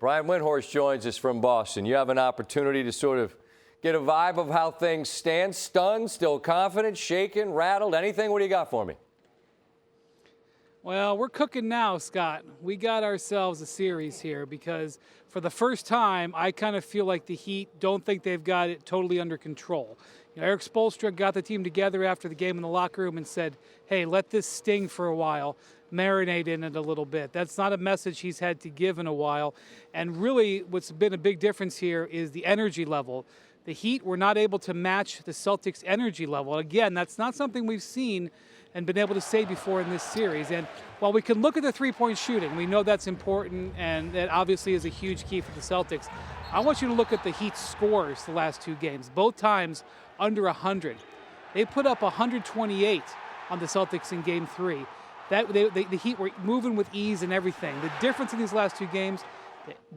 Brian Windhorst joins us from Boston. You have an opportunity to sort of get a vibe of how things stand. Stunned, still confident, shaken, rattled, anything? What do you got for me? Well, we're cooking now, Scott. We got ourselves a series here because for the first time, I kind of feel like the Heat don't think they've got it totally under control. Eric Spoelstra got the team together after the game in the locker room and said, hey, let this sting for a while, marinate in it a little bit. That's not a message he's had to give in a while. And really what's been a big difference here is the energy level. The Heat were not able to match the Celtics' energy level. Again, that's not something we've seen and been able to say before in this series. And while we can look at the three-point shooting, we know that's important, and that obviously is a huge key for the Celtics. I want you to look at the Heat's scores the last two games, both times under 100. They put up 128 on the Celtics in Game 3. The Heat were moving with ease and everything. The difference in these last two games,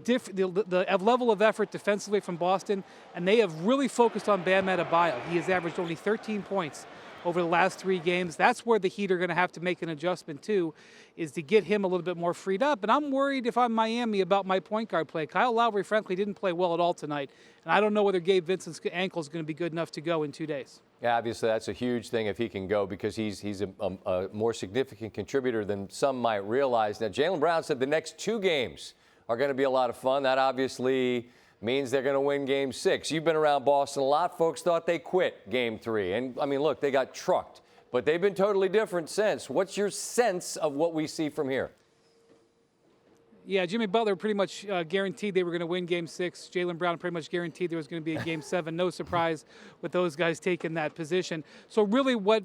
the level of effort defensively from Boston, and they have really focused on Bam Adebayo. He has averaged only 13 points over the last 3 games. That's where the Heat are going to have to make an adjustment too, is to get him a little bit more freed up. And I'm worried if I'm Miami about my point guard play. Kyle Lowry, frankly, didn't play well at all tonight. And I don't know whether Gabe Vincent's ankle is going to be good enough to go in 2 days. Yeah, obviously that's a huge thing if he can go, because he's a more significant contributor than some might realize. Now, Jaylen Brown said the next 2 games are going to be a lot of fun. That obviously means they're going to win Game 6. You've been around Boston a lot. Folks thought they quit Game 3. And, I mean, look, they got trucked. But they've been totally different since. What's your sense of what we see from here? Yeah, Jimmy Butler pretty much guaranteed they were going to win Game 6. Jaylen Brown pretty much guaranteed there was going to be a Game 7. No surprise with those guys taking that position. So really what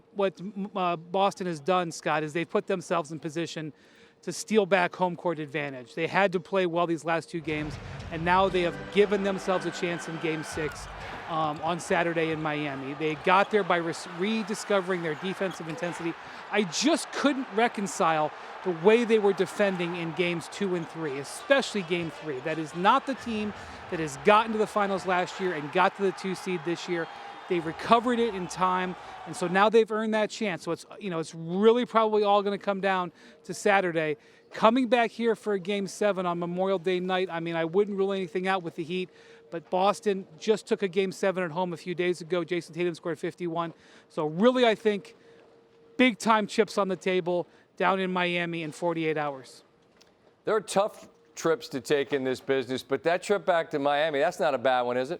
Boston has done, Scott, is they've put themselves in position to steal back home court advantage. They had to play well these last 2 games, and now they have given themselves a chance in Game 6 on Saturday in Miami. They got there by rediscovering their defensive intensity. I just couldn't reconcile the way they were defending in Games 2 and 3, especially Game 3. That is not the team that has gotten to the finals last year and got to the 2 seed this year. They recovered it in time, and so now they've earned that chance. So it's really probably all going to come down to Saturday. Coming back here for a Game 7 on Memorial Day night, I mean, I wouldn't rule anything out with the Heat, but Boston just took a Game 7 at home a few days ago. Jason Tatum scored 51. So really, I think big-time chips on the table down in Miami in 48 hours. There are tough trips to take in this business, but that trip back to Miami, that's not a bad one, is it?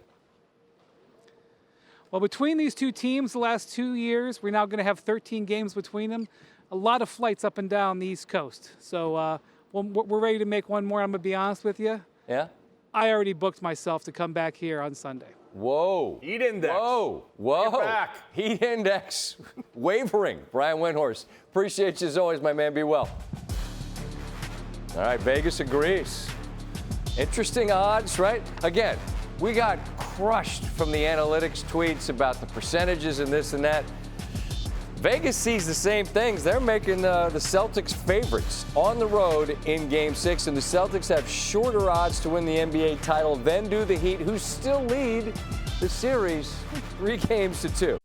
Well, between these 2 teams the last 2 years, we're now going to have 13 games between them. A lot of flights up and down the East Coast. So we're ready to make one more, I'm going to be honest with you. Yeah? I already booked myself to come back here on Sunday. Whoa. Heat index. Whoa. Whoa. Get back. Heat index wavering. Brian Windhorst, appreciate you as always, my man. Be well. All right, Vegas agrees. Interesting odds, right? Again, we got crushed from the analytics tweets about the percentages and this and that. Vegas sees the same things. They're making the Celtics favorites on the road in Game 6, and the Celtics have shorter odds to win the NBA title than do the Heat, who still lead the series 3-2.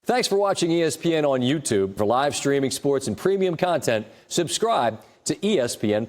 Thanks for watching ESPN on YouTube. For live streaming sports and premium content, subscribe to ESPN+.